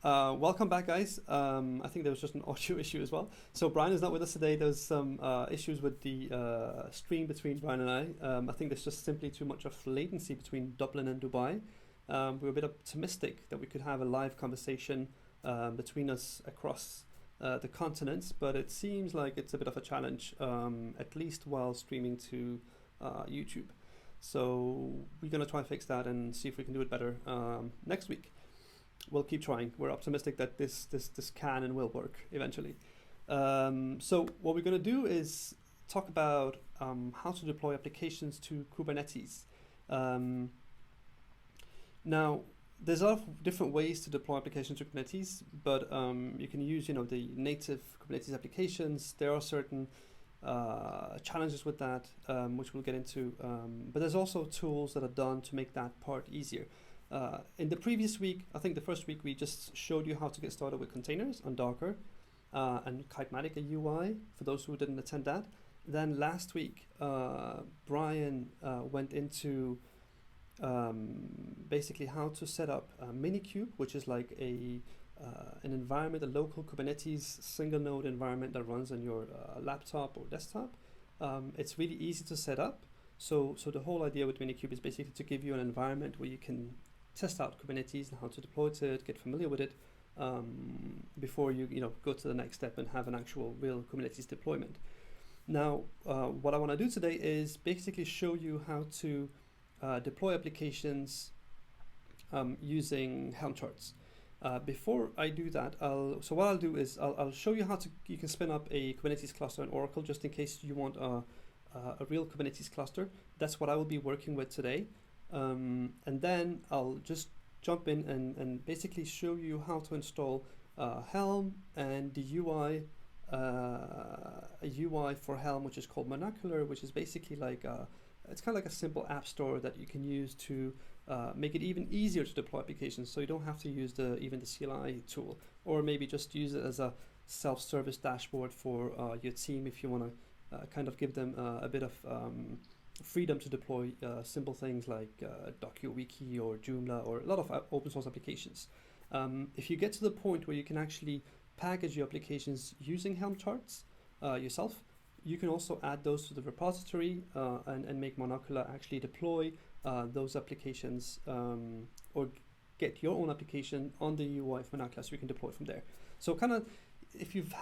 Welcome back, guys. I think there was just an audio issue as well. So Brian is not with us today. There's some issues with the stream between Brian and I. I think there's just simply too much of latency between Dublin and Dubai. We were a bit optimistic that we could have a live conversation between us across the continents, but it seems like it's a bit of a challenge, at least while streaming to YouTube. So we're going to try and fix that and see if we can do it better next week. We'll keep trying. We're optimistic that this can and will work eventually. So what we're going to do is talk about how to deploy applications to Kubernetes. Now, there's a lot of different ways to deploy applications to Kubernetes, but you can use, the native Kubernetes applications. There are certain challenges with that, which we'll get into. But there's also tools that are done to make that part easier. In the previous week, I think the first week, we just showed you how to get started with containers on Docker and Kitematic, a UI, for those who didn't attend that. Then last week, Brian went into basically how to set up Minikube, which is like an environment, a local Kubernetes single node environment that runs on your laptop or desktop. It's really easy to set up. So the whole idea with Minikube is basically to give you an environment where you can test out Kubernetes and how to deploy it, get familiar with it before you go to the next step and have an actual real Kubernetes deployment. Now, what I want to do today is basically show you how to deploy applications using Helm charts. Before I do that, I'll show you how you can spin up a Kubernetes cluster in Oracle, just in case you want a real Kubernetes cluster. That's what I will be working with today. And then I'll just jump in and basically show you how to install Helm and the UI, a UI for Helm, which is called Monocular, which is basically like it's kind of like a simple app store that you can use to make it even easier to deploy applications. So you don't have to use even the CLI tool, or maybe just use it as a self-service dashboard for your team if you want to kind of give them a bit of freedom to deploy simple things like DocuWiki or Joomla or a lot of open source applications. If you get to the point where you can actually package your applications using Helm charts yourself, you can also add those to the repository and make Monocular actually deploy those applications or get your own application on the UI of Monocular so you can deploy from there. So kind of, if you've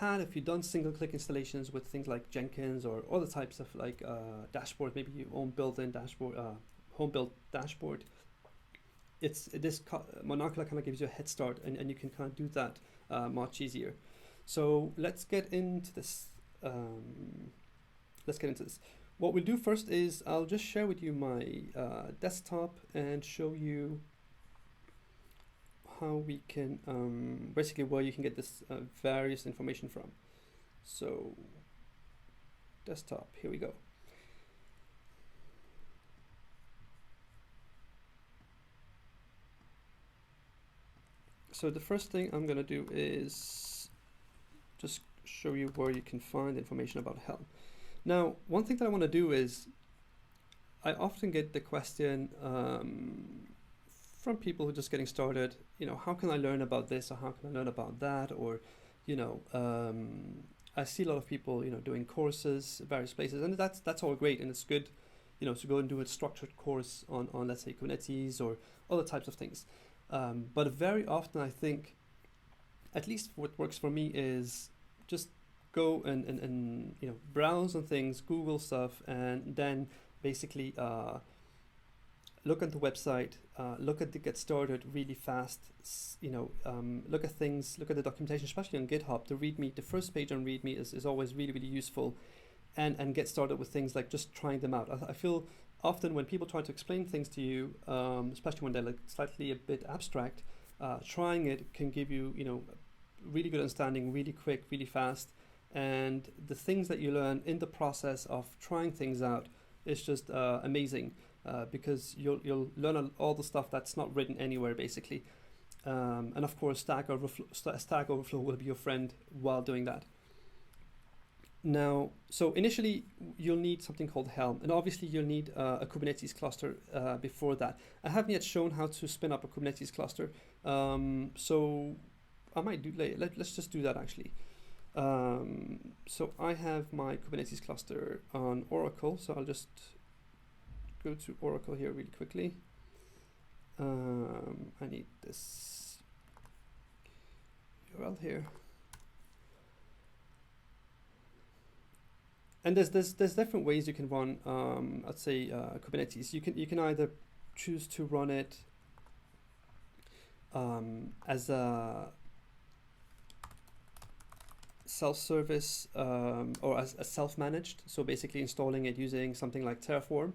done single-click installations with things like Jenkins or other types of like dashboard, maybe your own built-in dashboard, home-built dashboard, Monocular kind of gives you a head start, and you can kind of do that much easier. So let's get into this. What we'll do first is I'll just share with you my desktop and show you how we can basically where you can get this various information from. So desktop, here we go. So the first thing I'm going to do is just show you where you can find information about Helm. Now, one thing that I want to do is I often get the question from people who are just getting started, how can I learn about this, or how can I learn about that, or I see a lot of people doing courses at various places, and that's all great, and it's good to go and do a structured course on let's say Kubernetes or other types of things, but very often I think, at least what works for me, is just go and browse on things, Google stuff, and then basically look at the website, look at the get started really fast, look at things, look at the documentation, especially on GitHub. The first page on README is always really, really useful, and get started with things like just trying them out. I feel often when people try to explain things to you, especially when they're like slightly a bit abstract, trying it can give you, really good understanding really quick, really fast, and the things that you learn in the process of trying things out is just amazing. Because you'll learn all the stuff that's not written anywhere, basically. And of course, Stack Overflow will be your friend while doing that. Now, so initially, you'll need something called Helm, and obviously you'll need a Kubernetes cluster before that. I haven't yet shown how to spin up a Kubernetes cluster. So I might do let's just do that actually. So I have my Kubernetes cluster on Oracle, so I'll just go to Oracle here really quickly. I need this URL here. And there's different ways you can run, let's say Kubernetes. You can either choose to run it as a self-service or as self-managed. So basically installing it using something like Terraform.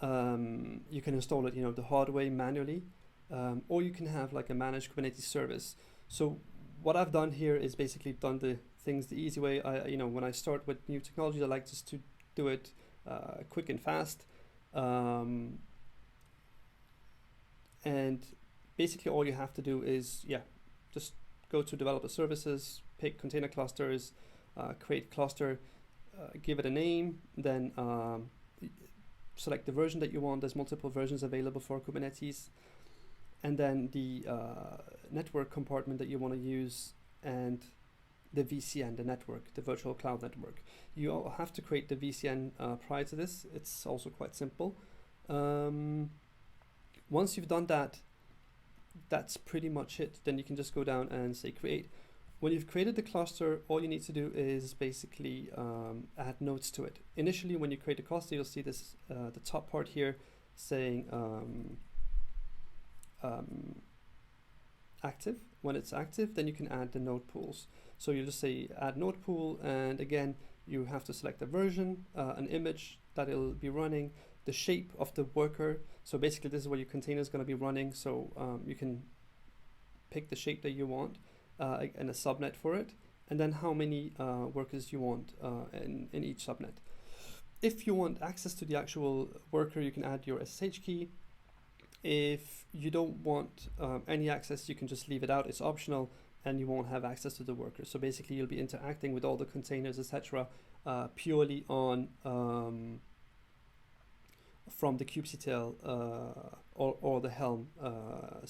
You can install it, the hard way manually, or you can have like a managed Kubernetes service. So what I've done here is basically done the things the easy way. When I start with new technologies, I like just to do it quick and fast. And basically all you have to do is, just go to developer services, pick container clusters, create cluster, give it a name, then select the version that you want. There's multiple versions available for Kubernetes. And then the network compartment that you want to use, and the VCN, the network, the virtual cloud network. You all have to create the VCN prior to this. It's also quite simple. Once you've done that, that's pretty much it. Then you can just go down and say create. When you've created the cluster, all you need to do is basically add nodes to it. Initially, when you create a cluster, you'll see this the top part here saying active. When it's active, then you can add the node pools. So you just say add node pool, and again, you have to select a version, an image that it'll be running, the shape of the worker. So basically, this is where your container is going to be running. So you can pick the shape that you want and a subnet for it, and then how many workers you want in each subnet. If you want access to the actual worker, you can add your SSH key. If you don't want any access, you can just leave it out. It's optional, and you won't have access to the worker. So basically, you'll be interacting with all the containers, etc., purely on from the kubectl or the Helm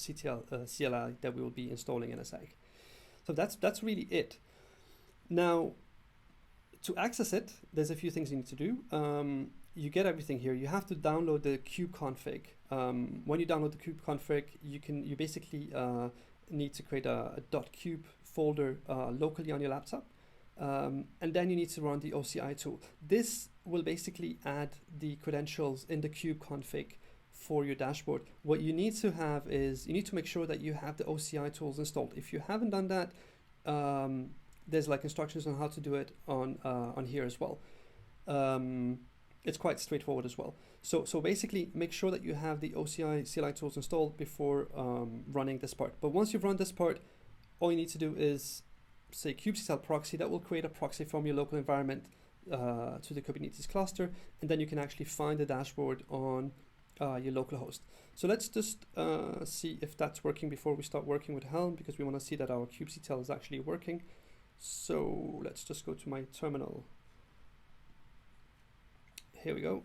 CLI that we will be installing in a sec. So that's really it. Now, to access it, there's a few things you need to do. You get everything here. You have to download the kubeconfig. When you download the kubeconfig, you basically need to create a .kube folder locally on your laptop, and then you need to run the OCI tool. This will basically add the credentials in the kubeconfig for your dashboard. What you need to have is you need to make sure that you have the OCI tools installed. If you haven't done that, there's like instructions on how to do it on here as well. It's quite straightforward as well. So basically, make sure that you have the OCI CLI tools installed before running this part. But once you've run this part, all you need to do is say kubectl proxy. That will create a proxy from your local environment to the Kubernetes cluster, and then you can actually find the dashboard on your local host. So let's just see if that's working before we start working with Helm, because we want to see that our kubectl is actually working. So let's just go to my terminal. Here we go.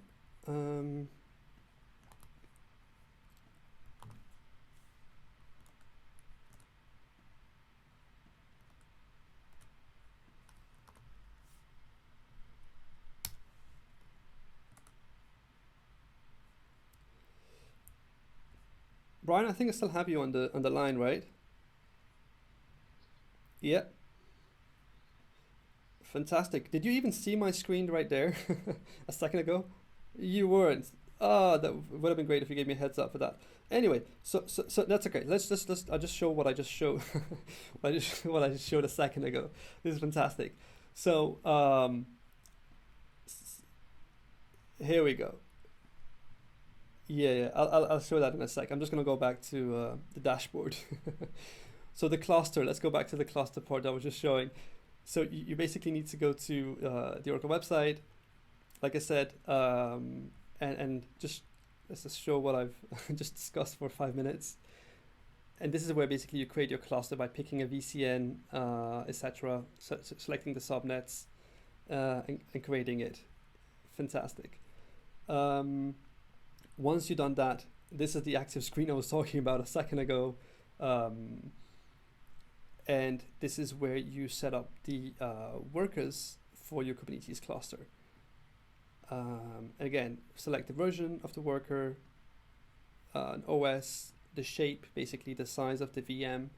Brian, I think I still have you on the line, right? Yeah. Fantastic. Did you even see my screen right there a second ago? You weren't. Oh, that would have been great if you gave me a heads up for that. Anyway, so that's okay. I'll just show what I just showed. what I just showed a second ago. This is fantastic. So here we go. Yeah. I'll show that in a sec. I'm just gonna go back to the dashboard. So the cluster. Let's go back to the cluster part that I was just showing. So you basically need to go to the Oracle website, like I said, and just let's just show what I've just discussed for 5 minutes. And this is where basically you create your cluster by picking a VCN, etc., selecting the subnets, and creating it. Fantastic. Once you've done that, this is the active screen I was talking about a second ago. And this is where you set up the workers for your Kubernetes cluster. Again, select the version of the worker, an OS, the shape, basically the size of the VM,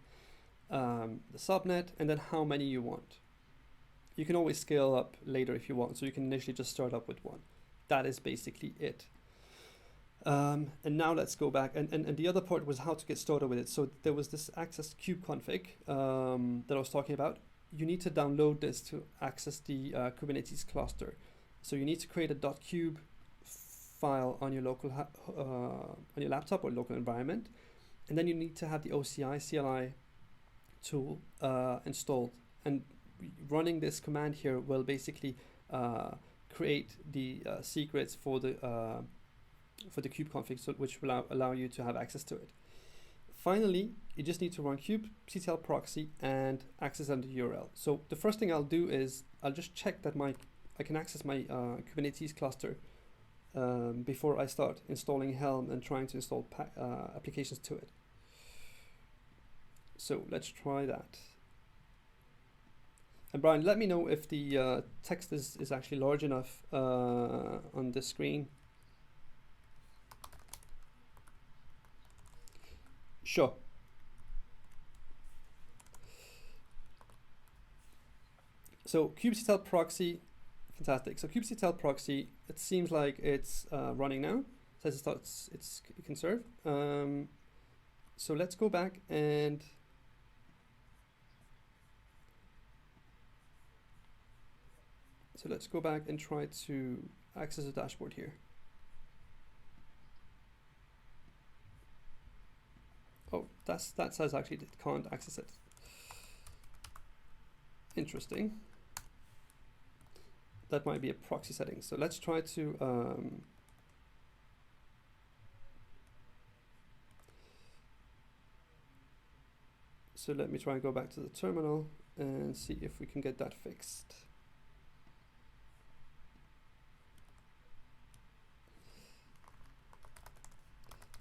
the subnet, and then how many you want. You can always scale up later if you want, so you can initially just start up with one. That is basically it. And now let's go back, and the other part was how to get started with it. So there was this access kubeconfig that I was talking about. You need to download this to access the Kubernetes cluster. So you need to create a .kube file on your local on your laptop or local environment, and then you need to have the OCI CLI tool installed. And running this command here will basically create the secrets for the kubeconfig, so which will allow you to have access to it. Finally, you just need to run kubectl proxy and access under URL. So the first thing I'll do is I'll just check that I can access my Kubernetes cluster before I start installing Helm and trying to install applications to it. So let's try that. And Brian, let me know if the text is actually large enough on the screen. Sure. So kubectl proxy, fantastic. So kubectl proxy, it seems like it's running now. Says it can serve. So let's go back and try to access the dashboard here. Oh, that says actually it can't access it. Interesting. That might be a proxy setting. So let's try to so let me try and go back to the terminal and see if we can get that fixed.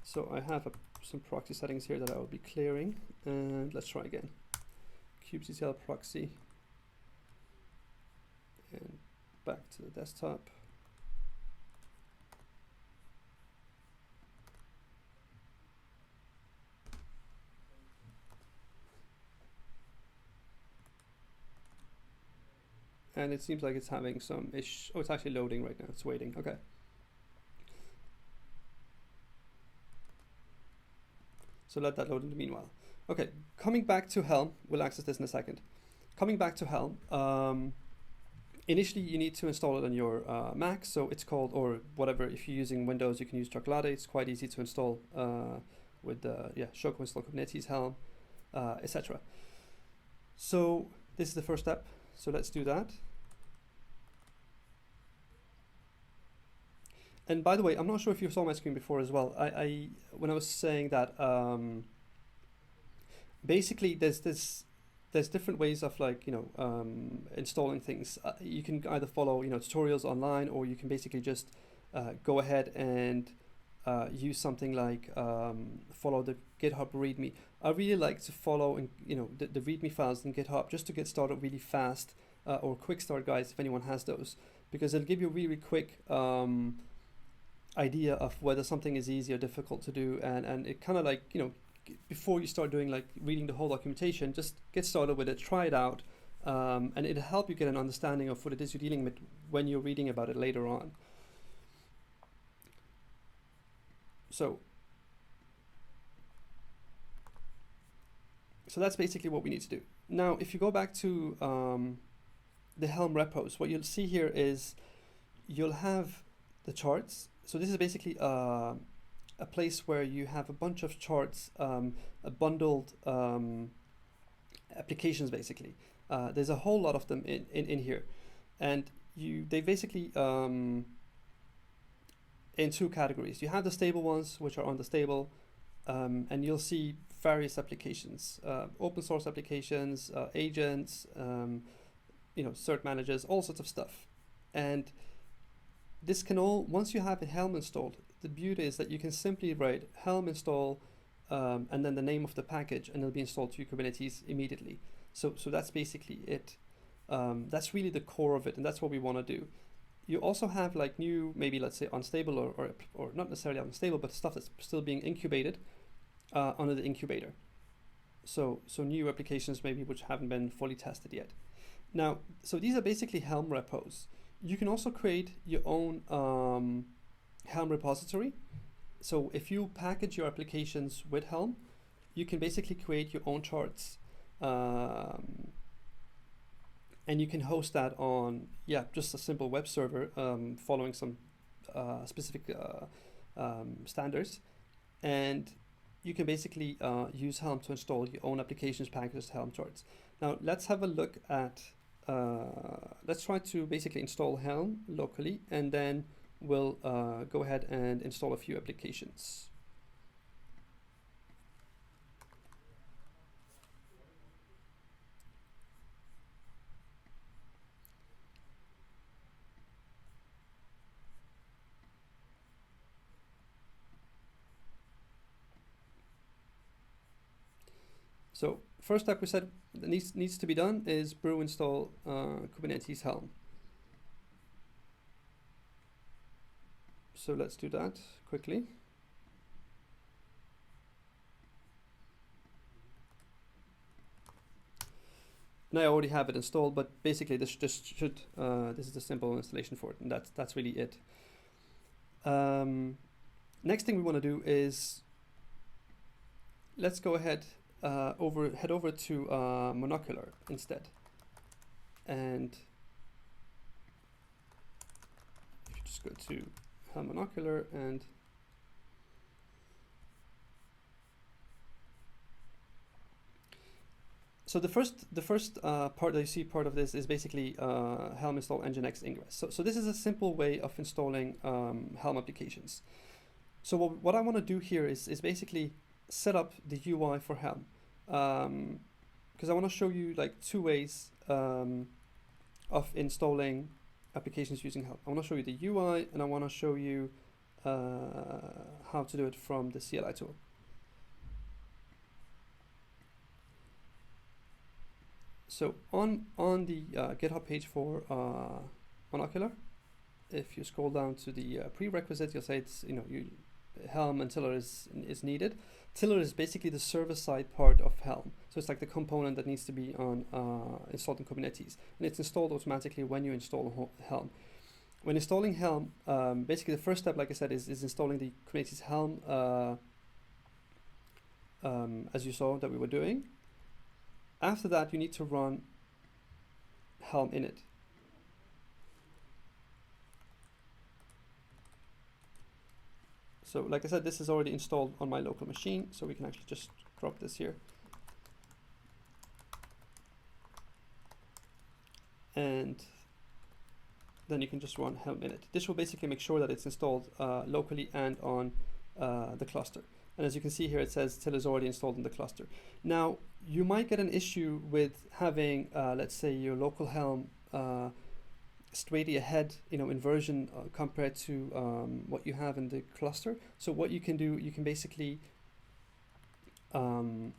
So I have some proxy settings here that I will be clearing, and let's try again. kubectl proxy, and back to the desktop. And it seems like it's having some issue. Oh, it's actually loading right now. It's waiting. Okay. So let that load in the meanwhile. Okay, coming back to Helm, we'll access this in a second. Coming back to Helm, initially you need to install it on your Mac, so it's called, or whatever, if you're using Windows, you can use Chocolate. It's quite easy to install with Shoko install Kubernetes, Helm, etc. So this is the first step, so let's do that. And by the way, I'm not sure if you saw my screen before as well. I when I was saying that basically there's different ways of installing things. You can either follow tutorials online, or you can basically just go ahead and use something like follow the GitHub README. I really like to follow the README files in GitHub just to get started really fast, or quick start guides if anyone has those, because it'll give you a really quick idea of whether something is easy or difficult to do, and it kind of before you start doing reading the whole documentation, just get started with it, try it out, and it'll help you get an understanding of what it is you're dealing with when you're reading about it later on. So that's basically what we need to do. Now, if you go back to the Helm repos, what you'll see here is you'll have the charts. So this is basically a place where you have a bunch of charts, bundled applications basically. There's a whole lot of them in here, and they basically in two categories. You have the stable ones, which are on the stable, and you'll see various applications, open source applications, agents, cert managers, all sorts of stuff. And this can all, once you have a Helm installed, the beauty is that you can simply write Helm install and then the name of the package, and it'll be installed to your Kubernetes immediately. So that's basically it. That's really the core of it, and that's what we want to do. You also have like new, maybe let's say unstable or not necessarily unstable, but stuff that's still being incubated under the incubator. So new applications maybe which haven't been fully tested yet. Now, so these are basically Helm repos. You can also create your own Helm repository. So if you package your applications with Helm, you can basically create your own charts. And you can host that on, just a simple web server following some specific standards. And you can basically use Helm to install your own applications packages Helm charts. Now let's have a look at, let's try to basically install Helm locally, and then we'll go ahead and install a few applications. So first step we said that needs to be done is brew install Kubernetes Helm. So let's do that quickly. Now I already have it installed, but basically this should this is the simple installation for it, and that's really it. Next thing we want to do is let's go ahead head over to Monocular instead, and if you just go to Helm Monocular, and so the first part that you see part of this is basically Helm install nginx ingress. So this is a simple way of installing Helm applications. So what I want to do here is basically set up the UI for Helm, because I want to show you like two ways of installing applications using Helm. I want to show you the UI, and I want to show you how to do it from the CLI tool. So on the GitHub page for Monocular, if you scroll down to the prerequisite, you'll say it's Helm and Tiller is needed. Tiller is basically the server-side part of Helm. So it's like the component that needs to be on installed in Kubernetes. And it's installed automatically when you install Helm. When installing Helm, basically the first step, like I said, is installing the Kubernetes Helm, as you saw that we were doing. After that, you need to run Helm init. So like I said, this is already installed on my local machine, so we can actually just drop this here. And then you can just run Helm init. This will basically make sure that it's installed locally and on the cluster. And as you can see here, it says Till is already installed in the cluster. Now, you might get an issue with having, let's say, your local Helm straight ahead, in version compared to what you have in the cluster. So what you can do, you can basically run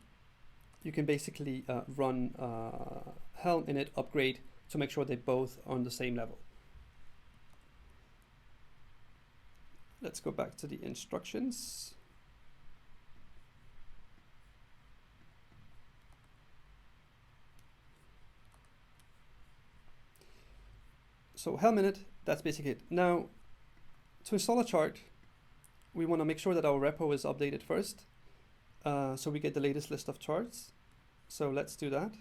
Helm init upgrade to make sure they're both on the same level. Let's go back to the instructions. So Helm init, that's basically it. Now, to install a chart, we want to make sure that our repo is updated first, so we get the latest list of charts. So let's do that.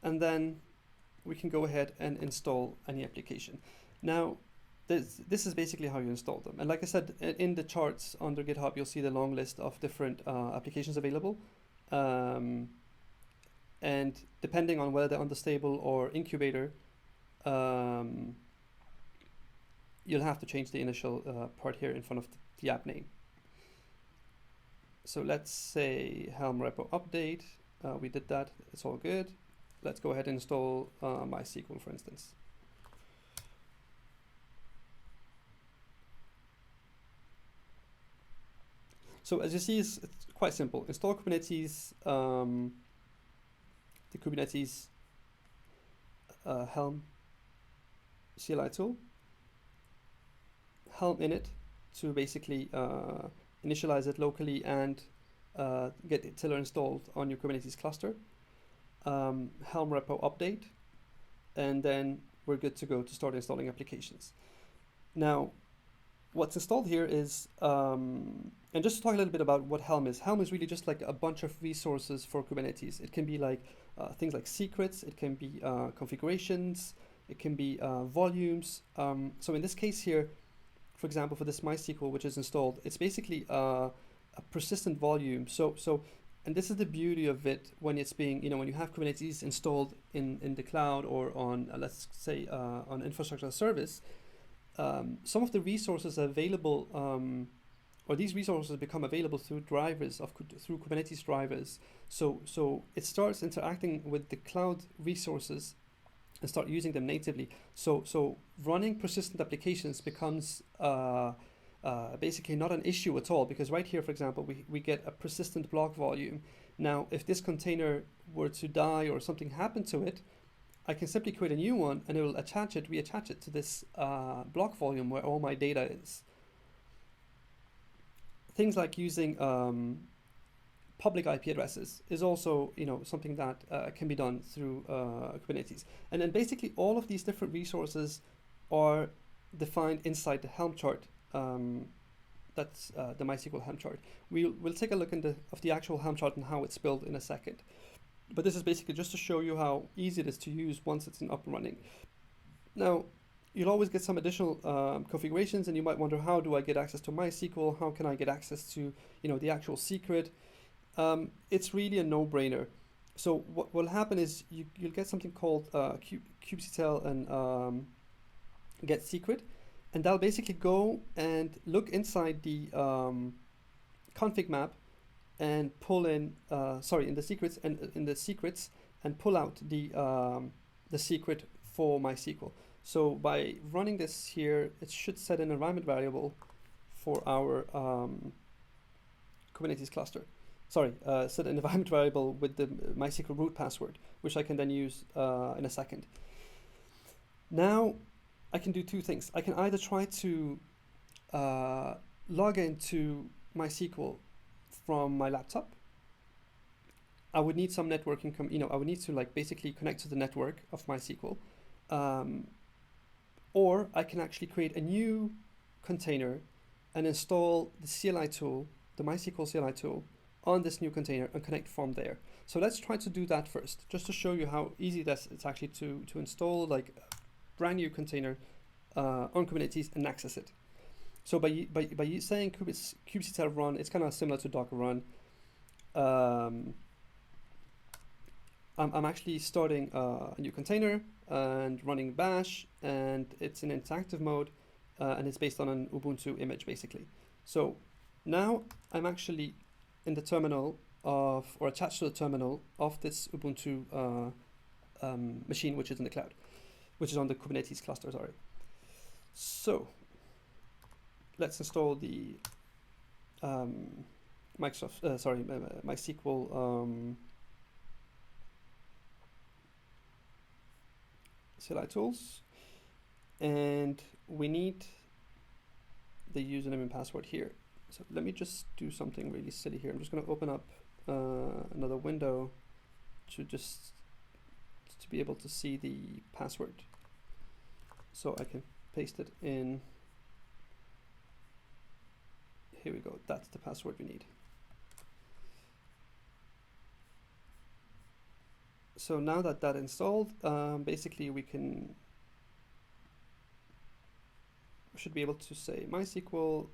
And then we can go ahead and install any application. Now, this is basically how you install them. And like I said, in the charts under GitHub, you'll see the long list of different applications available. And depending on whether they're on the stable or incubator, you'll have to change the initial part here in front of the app name. So let's say Helm repo update. We did that. It's all good. let's go ahead and install MySQL, for instance. So as you see, it's quite simple. Install Kubernetes, the Kubernetes Helm CLI tool, Helm init to basically initialize it locally and get Tiller installed on your Kubernetes cluster, Helm repo update, and then we're good to go to start installing applications. Now, what's installed here is, and just to talk a little bit about what Helm is really just like a bunch of resources for Kubernetes. It can be like things like secrets, it can be configurations, it can be volumes. So in this case here, for example, for this MySQL, which is installed, it's basically a persistent volume. And this is the beauty of it when it's being, when you have Kubernetes installed in the cloud or on, let's say, on infrastructure as a service, some of the resources are available, or these resources become available through drivers, through Kubernetes drivers. So it starts interacting with the cloud resources and start using them natively. So running persistent applications becomes basically not an issue at all, because right here, for example, we get a persistent block volume. Now, if this container were to die or something happened to it, I can simply create a new one and it will reattach it to this block volume where all my data is. Things like using public IP addresses is also, something that can be done through Kubernetes. And then basically all of these different resources are defined inside the Helm chart. That's the MySQL Helm chart. We'll take a look of the actual Helm chart and how it's built in a second. But this is basically just to show you how easy it is to use once it's up and running. Now, you'll always get some additional configurations, and you might wonder, how do I get access to MySQL? How can I get access to the actual secret? It's really a no-brainer. So what will happen is you'll get something called kubectl and get secret, and that'll basically go and look inside the config map and pull in in the secrets and pull out the secret for MySQL. So by running this here, it should set an environment variable for our Kubernetes cluster. Set an environment variable with the MySQL root password, which I can then use in a second. Now, I can do two things. I can either try to log into MySQL from my laptop. I would need some networking, I would need to basically connect to the network of MySQL. Or I can actually create a new container and install the CLI tool, the MySQL CLI tool, on this new container and connect from there. So let's try to do that first, just to show you how easy it's actually to install a brand new container on Kubernetes and access it. So by saying kubectl run, it's kind of similar to Docker run. I'm actually starting a new container and running bash, and it's in interactive mode, and it's based on an Ubuntu image basically. So now I'm actually in the terminal or attached to the terminal of this Ubuntu machine, which is in the cloud, which is on the Kubernetes cluster, sorry. So let's install the MySQL CLI tools, and we need the username and password here. So let me just do something really silly here. I'm just going to open up another window to be able to see the password. So I can paste it in. Here we go. That's the password we need. So now that installed, basically we should be able to say MySQL,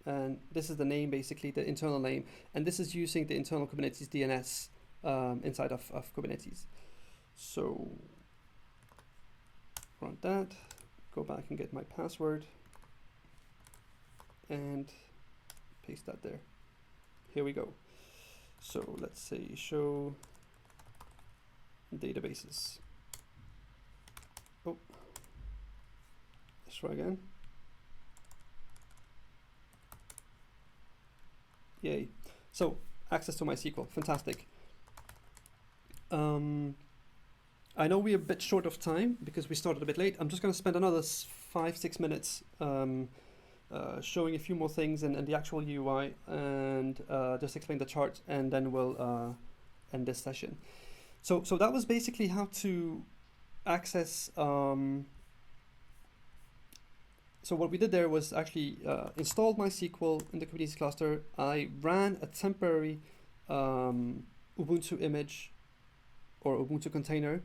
and this is the name, basically the internal name, and this is using the internal Kubernetes DNS inside of Kubernetes. So run that, go back and get my password, and paste that there. Here we go. So let's say show databases. Oh, let's try again. Yay. So access to MySQL, fantastic. I know we're a bit short of time because we started a bit late. I'm just going to spend another 5-6 minutes showing a few more things and the actual UI, and just explain the chart, and then we'll end this session. So that was basically how to access. So what we did there was actually installed MySQL in the Kubernetes cluster. I ran a temporary Ubuntu image or Ubuntu container.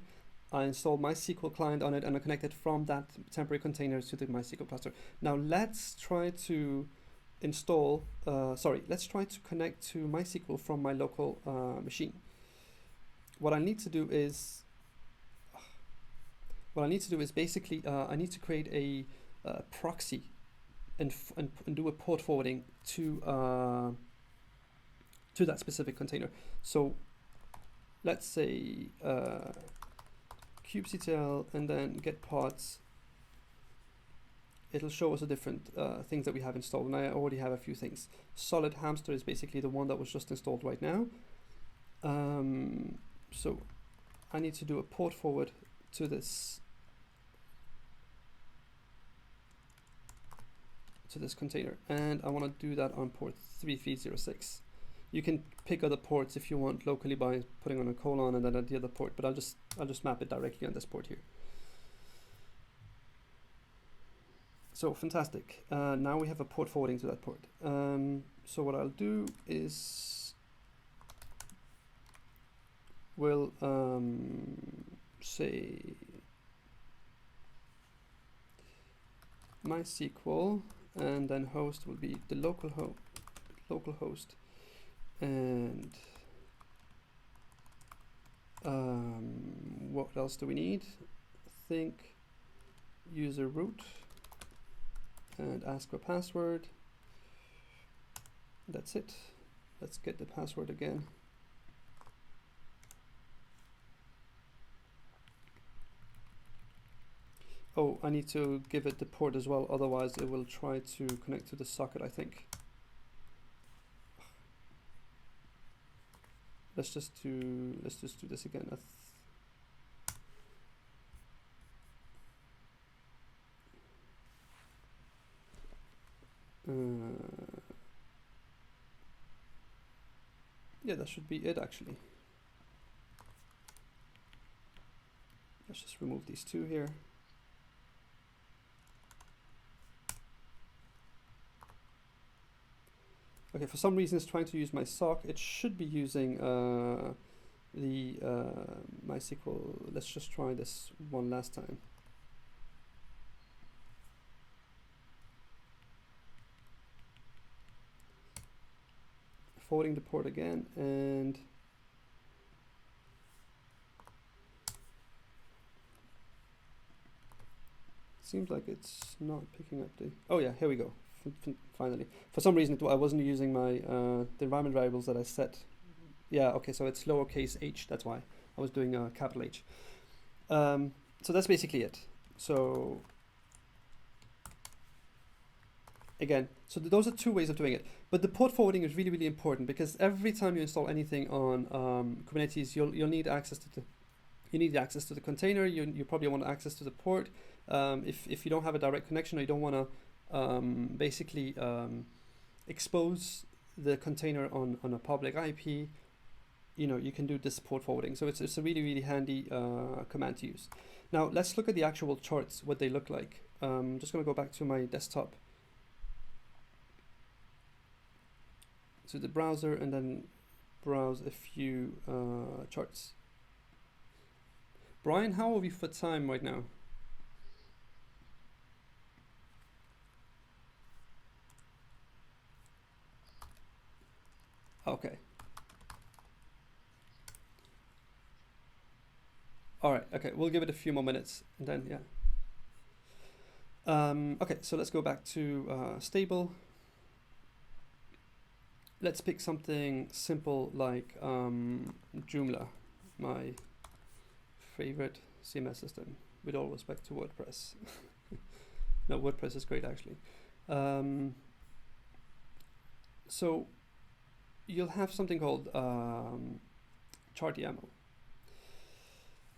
I installed MySQL client on it, and I connected from that temporary container to the MySQL cluster. Now let's try to install, let's try to connect to MySQL from my local machine. What I need to do is basically I need to create a proxy and do a port forwarding to that specific container. So let's say kubectl and then get pods. It'll show us the different things that we have installed, and I already have a few things. Solid Hamster is basically the one that was just installed right now. So I need to do a port forward to this container, and I want to do that on port 3306. You can pick other ports if you want locally by putting on a colon and then at the other port, but I'll just map it directly on this port here. So fantastic. Now we have a port forwarding to that port. So what I'll do is we'll say MySQL, and then host will be the local host, and what else do we need? I think user root, and ask for password. That's it. Let's get the password again. Oh, I need to give it the port as well, otherwise it will try to connect to the socket, I think. Let's just do this again. Yeah, that should be it actually. Let's just remove these two here. Okay, for some reason it's trying to use my sock. It should be using the MySQL. Let's just try this one last time. Forwarding the port again, and seems like it's not picking up the. Oh yeah, here we go. Finally, for some reason I wasn't using my the environment variables that I set. Yeah, okay, so it's lowercase h. That's why I was doing capital H. So that's basically it. So again, so those are two ways of doing it. But the port forwarding is really, really important, because every time you install anything on Kubernetes, you'll need access to the container. You probably want access to the port. If you don't have a direct connection, or you don't want to basically expose the container on a public IP, you can do this port forwarding. So it's a really, really handy command to use. Now let's look at the actual charts, what they look like. I'm just going to go back to my desktop, to the browser, and then browse a few charts. Brian, how are we for time right now? Okay. All right. Okay, we'll give it a few more minutes, and then yeah. Okay, so let's go back to stable. Let's pick something simple like Joomla, my favorite CMS system, with all respect to WordPress. No, WordPress is great actually. So you'll have something called chart YAML.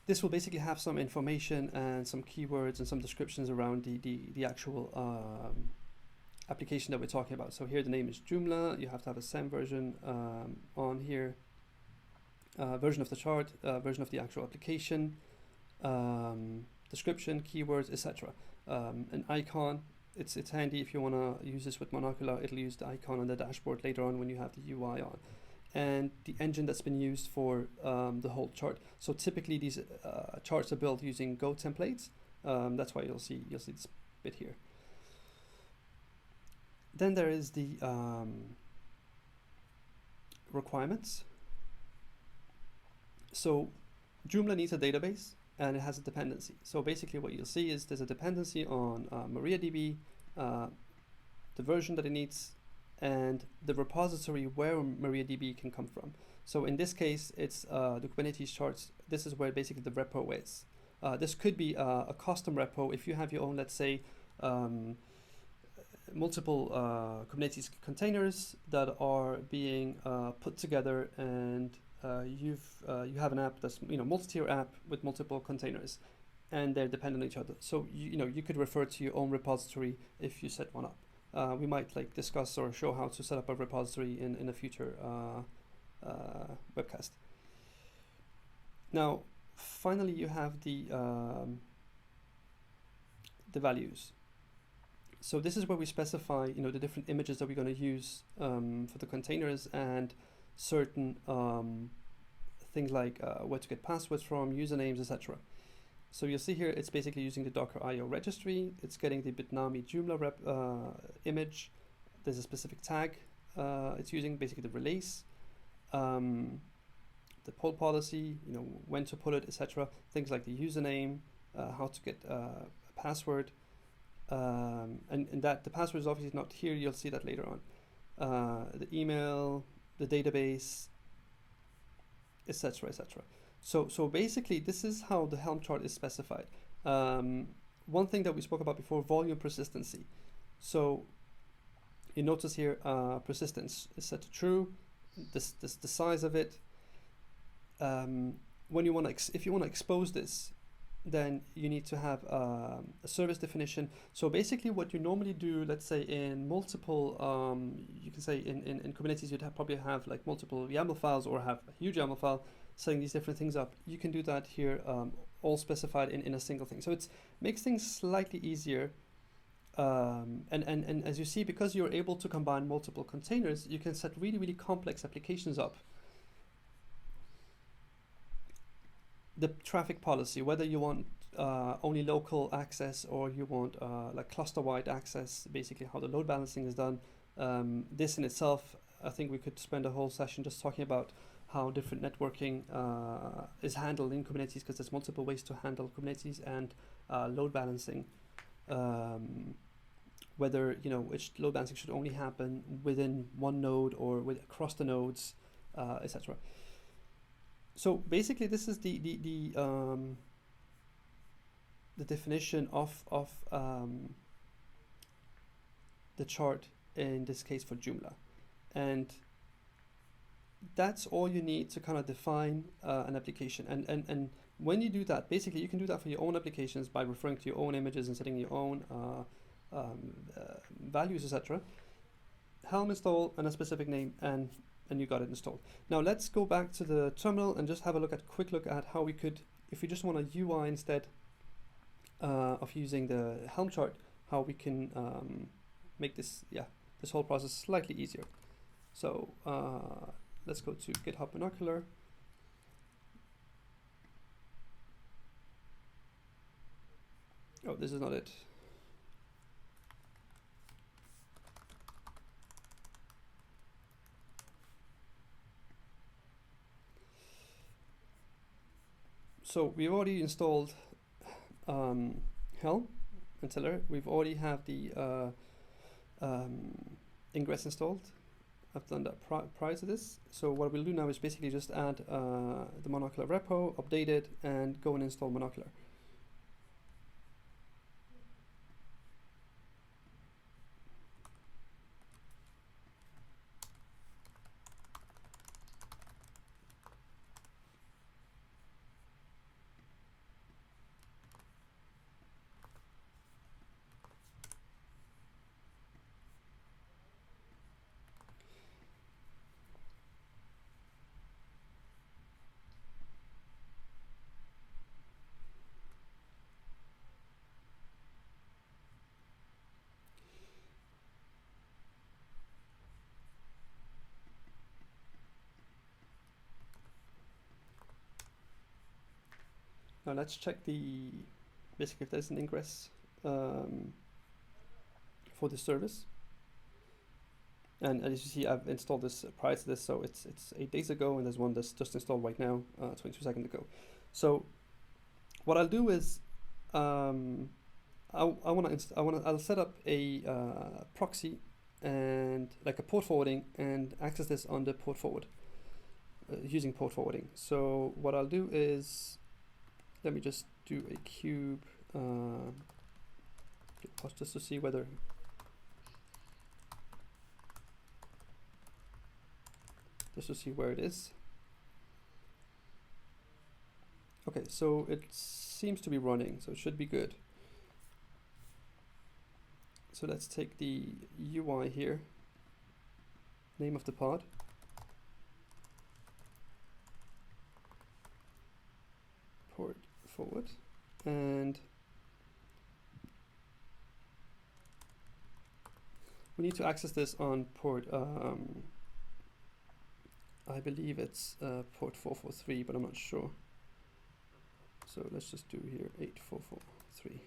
This will basically have some information and some keywords and some descriptions around the actual application that we're talking about. So here the name is Joomla. You have to have a SEM version on here, version of the chart, version of the actual application, description, keywords, etc. An icon. It's handy if you want to use this with Monocular. It'll use the icon on the dashboard later on when you have the UI on. And the engine that's been used for the whole chart. So typically these charts are built using Go templates. That's why you'll see this bit here. Then there is the requirements. So Joomla needs a database and it has a dependency. So basically what you'll see is there's a dependency on MariaDB, the version that it needs, and the repository where MariaDB can come from. So in this case, it's the Kubernetes charts. This is where basically the repo is. This could be a custom repo if you have your own, let's say, multiple Kubernetes containers that are being put together, and you have an app that's multi-tier app with multiple containers, and they're dependent on each other. So you could refer to your own repository if you set one up. We might discuss or show how to set up a repository in a future webcast. Now, finally, you have the values. So this is where we specify, the different images that we're going to use for the containers, and certain things like where to get passwords from, usernames, etc. So you'll see here, it's basically using the Docker IO registry. It's getting the Bitnami Joomla image. There's a specific tag it's using, basically the release, the pull policy, when to pull it, etc. Things like the username, how to get a password, and that the password is obviously not here. You'll see that later on. The email, the database, etc., etc. So basically, this is how the Helm chart is specified. One thing that we spoke about before, volume persistency. So you notice here, persistence is set to true. The size of it. When you want to, if you want to expose this, then you need to have a service definition. So basically, what you normally do, let's say in multiple, you can say in Kubernetes, you'd probably have multiple YAML files or have a huge YAML file setting these different things up. You can do that here, all specified in a single thing. So it makes things slightly easier. And as you see, because you're able to combine multiple containers, you can set really, really complex applications up. The traffic policy, whether you want only local access or you want cluster-wide access, basically how the load balancing is done. This in itself, I think we could spend a whole session just talking about how different networking is handled in Kubernetes, because there's multiple ways to handle Kubernetes and load balancing. Whether which load balancing should only happen within one node or across the nodes, etc. So basically, this is the definition of the chart in this case for Joomla, and that's all you need to kind of define an application. And when you do that, basically you can do that for your own applications by referring to your own images and setting your own values, etc. Helm install and a specific name, and you got it installed. Now let's go back to the terminal and just have a quick look at how we could, if we just want a UI instead of using the Helm chart, how we can make this whole process slightly easier. So let's go to GitHub Monocular. Oh, this is not it. So we've already installed Helm and Tiller. We've already have the Ingress installed. I've done that prior to this. So what we'll do now is basically just add the Monocular repo, update it, and go and install Monocular. Now let's check basically if there's an ingress for the service. And as you see, I've installed this prior to this, so it's 8 days ago, and there's one that's just installed right now, 22 seconds ago. So what I'll do is I'll set up a proxy and like a port forwarding and access this on the port forward using port forwarding. So what I'll do is, let me just do a kube just to see whether where it is. Okay, so it seems to be running, so it should be good. So let's take the UI here, name of the pod, port forward, and we need to access this on port, I believe it's port 443, but I'm not sure. So let's just do here 8443.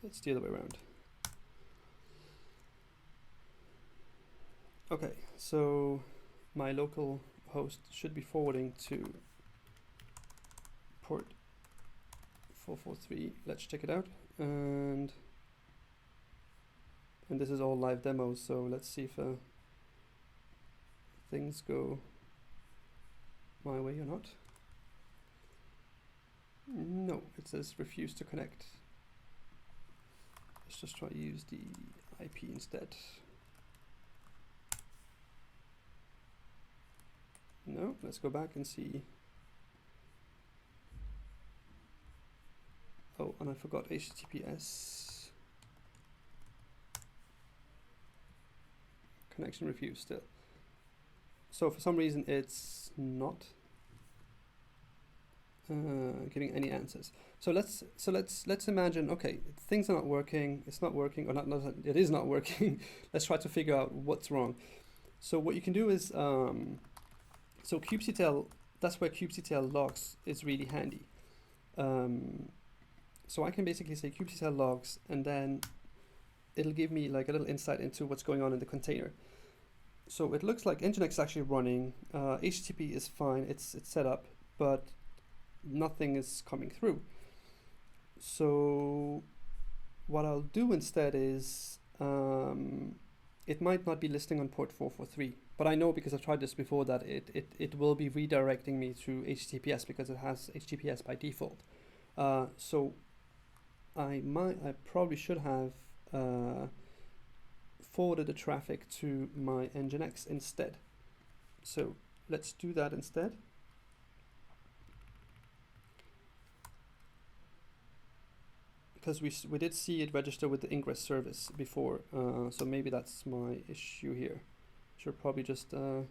It's the other way around. Okay, so my local host should be forwarding to port 443. Let's check it out. And this is all live demos, so let's see if things go my way or not. No, it says refuse to connect. Let's just try to use the IP instead. No, let's go back and see. Oh, and I forgot HTTPS. Connection refused still. So for some reason it's not giving any answers. So let's imagine, okay, things are not working, it's not working, or not it is not working. Let's try to figure out what's wrong. So what you can do is so kubectl, that's where kubectl logs is really handy. So I can basically say kubectl logs, and then it'll give me like a little insight into what's going on in the container. So it looks like Nginx is actually running, HTTP is fine, it's set up, but nothing is coming through. So what I'll do instead is, it might not be listing on port 443, but I know because I've tried this before that it will be redirecting me to HTTPS because it has HTTPS by default. So I probably should have forwarded the traffic to my Nginx instead. So let's do that instead. Because we did see it register with the ingress service before, so maybe that's my issue here. Should probably just nope,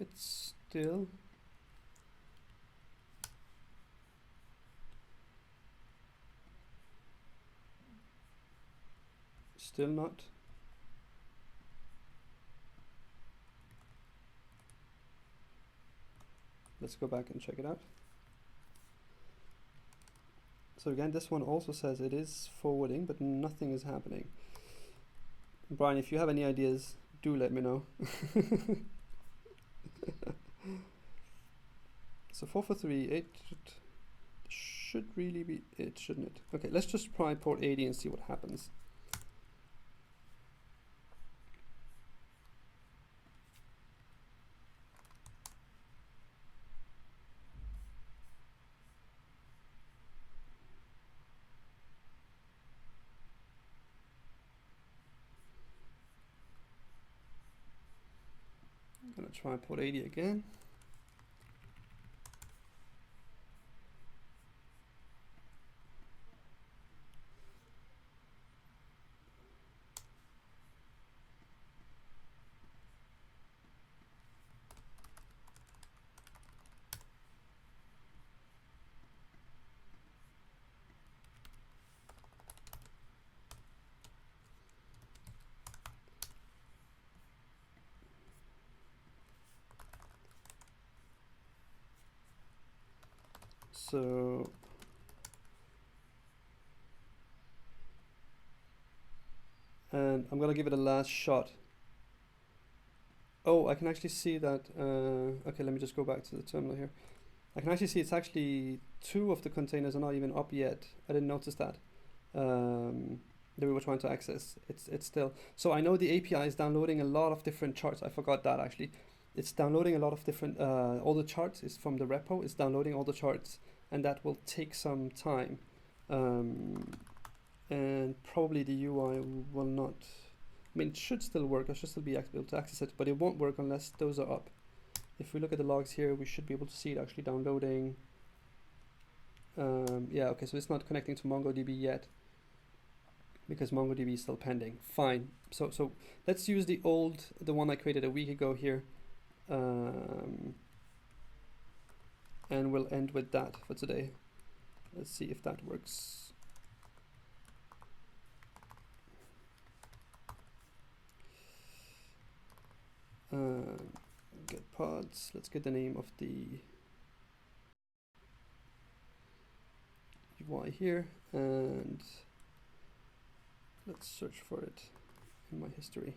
it's still not. Let's go back and check it out. So again, this one also says it is forwarding, but nothing is happening. Brian, if you have any ideas, do let me know. So 443, it should really be it, shouldn't it? Okay, let's just try port 80 and see what happens. I'm gonna try port 80 again. So and I'm gonna give it a last shot. Oh, I can actually see that. Okay, let me just go back to the terminal here. I can actually see it's actually 2 of the containers are not even up yet. I didn't notice that. That we were trying to access. It's still. So I know the API is downloading a lot of different charts. I forgot that actually. It's downloading a lot of different. All the charts is from the repo. It's downloading all the charts, and that will take some time. And probably the UI will not. I mean, it should still work. I should still be able to access it, but it won't work unless those are up. If we look at the logs here, we should be able to see it actually downloading. Yeah, okay, so it's not connecting to MongoDB yet because MongoDB is still pending. Fine. So let's use the one I created a week ago here. And we'll end with that for today. Let's see if that works. Get pods. Let's get the name of the UI here, and let's search for it in my history.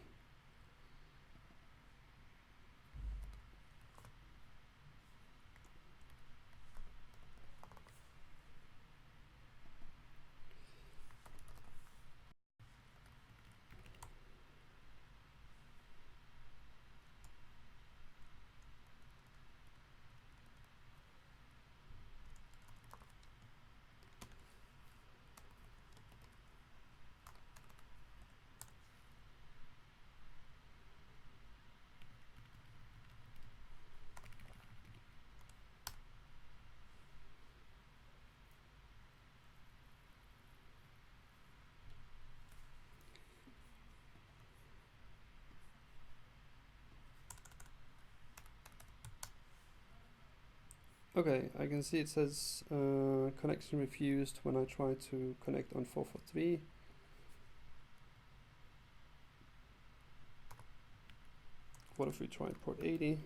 Okay, I can see it says connection refused when I try to connect on 443. What if we try port 80?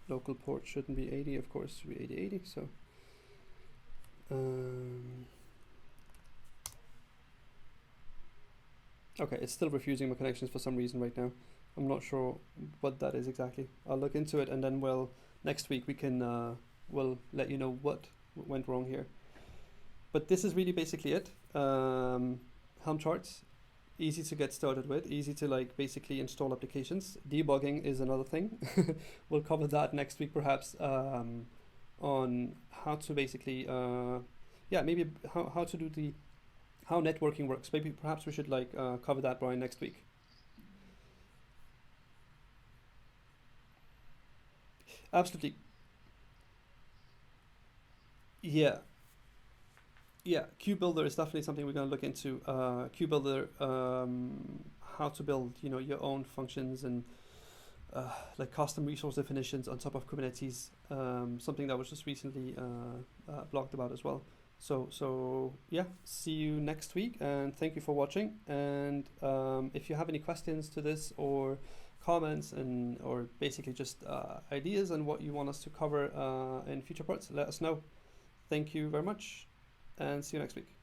Local port shouldn't be 80, of course, it should be 8080, so okay, it's still refusing my connections for some reason right now. I'm not sure what that is exactly. I'll look into it, and then next week we can we'll let you know what went wrong here. But this is really basically it. Helm charts, easy to get started with, easy to basically install applications. Debugging is another thing. We'll cover that next week perhaps, on how to basically maybe how to do how networking works. Maybe perhaps we should cover that, Brian, next week. Absolutely. Yeah. Yeah, KubeBuilder is definitely something we're going to look into. KubeBuilder, how to build, your own functions and custom resource definitions on top of Kubernetes. Something that was just recently blogged about as well. So yeah, see you next week, and thank you for watching. And if you have any questions to this or comments and or basically just ideas on what you want us to cover in future parts, let us know. Thank you very much, and see you next week.